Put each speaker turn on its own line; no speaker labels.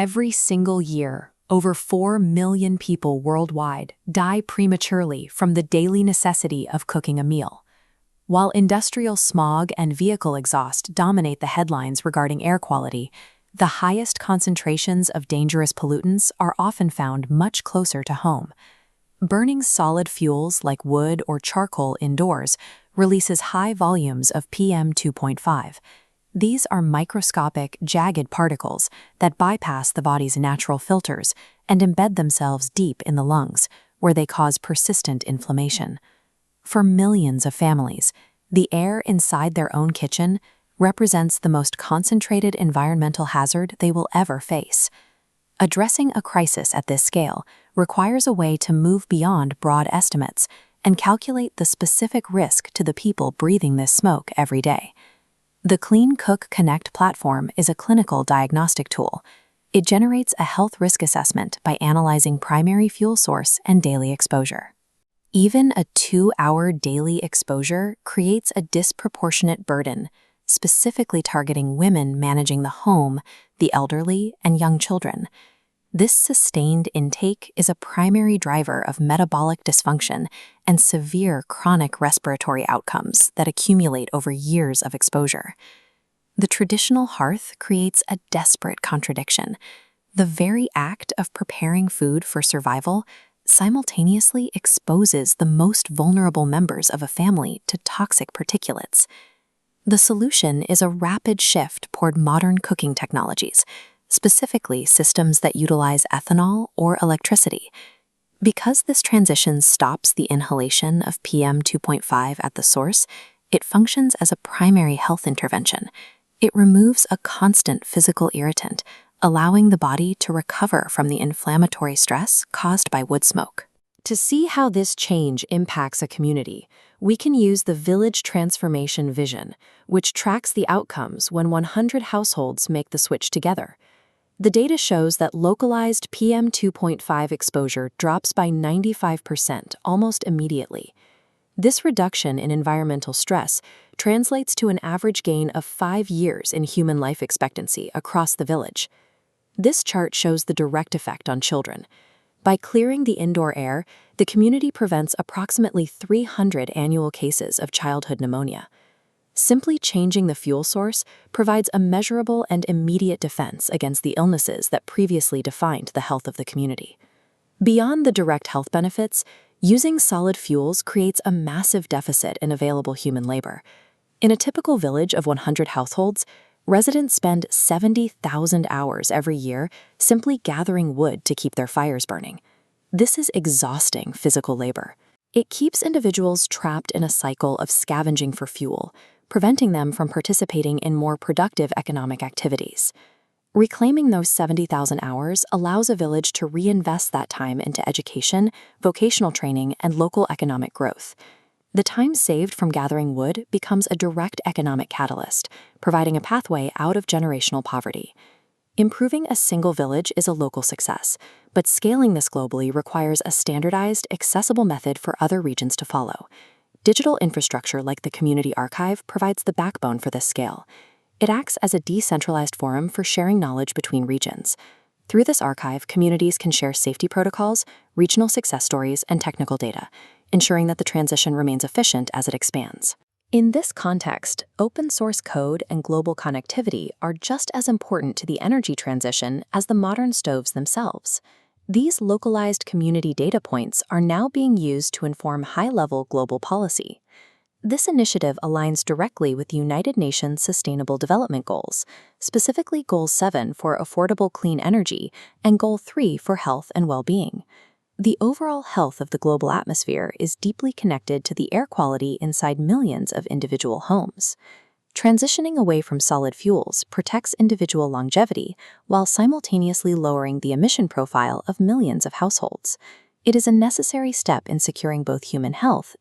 Every single year, over 4 million people worldwide die prematurely from the daily necessity of cooking a meal. While industrial smog and vehicle exhaust dominate the headlines regarding air quality, the highest concentrations of dangerous pollutants are often found much closer to home. Burning solid fuels like wood or charcoal indoors releases high volumes of PM2.5. These are microscopic, jagged particles that bypass the body's natural filters and embed themselves deep in the lungs, where they cause persistent inflammation. For millions of families, the air inside their own kitchen represents the most concentrated environmental hazard they will ever face. Addressing a crisis at this scale requires a way to move beyond broad estimates and calculate the specific risk to the people breathing this smoke every day. The Clean Cook Connect platform is a clinical diagnostic tool. It generates a health risk assessment by analyzing primary fuel source and daily exposure. Even a 2-hour daily exposure creates a disproportionate burden, specifically targeting women managing the home, the elderly, and young children. This sustained intake is a primary driver of metabolic dysfunction and severe chronic respiratory outcomes that accumulate over years of exposure. The traditional hearth creates a desperate contradiction. The very act of preparing food for survival simultaneously exposes the most vulnerable members of a family to toxic particulates. The solution is a rapid shift toward modern cooking technologies, specifically systems that utilize ethanol or electricity. Because this transition stops the inhalation of PM2.5 at the source, it functions as a primary health intervention. It removes a constant physical irritant, allowing the body to recover from the inflammatory stress caused by wood smoke. To see how this change impacts a community, we can use the Village Transformation Vision, which tracks the outcomes when 100 households make the switch together. The data shows that localized PM2.5 exposure drops by 95% almost immediately. This reduction in environmental stress translates to an average gain of 5 years in human life expectancy across the village. This chart shows the direct effect on children. By clearing the indoor air, the community prevents approximately 300 annual cases of childhood pneumonia. Simply changing the fuel source provides a measurable and immediate defense against the illnesses that previously defined the health of the community. Beyond the direct health benefits, using solid fuels creates a massive deficit in available human labor. In a typical village of 100 households, residents spend 70,000 hours every year simply gathering wood to keep their fires burning. This is exhausting physical labor. It keeps individuals trapped in a cycle of scavenging for fuel, preventing them from participating in more productive economic activities. Reclaiming those 70,000 hours allows a village to reinvest that time into education, vocational training, and local economic growth. The time saved from gathering wood becomes a direct economic catalyst, providing a pathway out of generational poverty. Improving a single village is a local success, but scaling this globally requires a standardized, accessible method for other regions to follow. Digital infrastructure like the Community Archive provides the backbone for this scale. It acts as a decentralized forum for sharing knowledge between regions. Through this archive, communities can share safety protocols, regional success stories, and technical data, ensuring that the transition remains efficient as it expands. In this context, open-source code and global connectivity are just as important to the energy transition as the modern stoves themselves. These localized community data points are now being used to inform high-level global policy. This initiative aligns directly with the United Nations Sustainable Development Goals, specifically Goal 7 for affordable clean energy and Goal 3 for health and well-being. The overall health of the global atmosphere is deeply connected to the air quality inside millions of individual homes. Transitioning away from solid fuels protects individual longevity while simultaneously lowering the emission profile of millions of households. It is a necessary step in securing both human health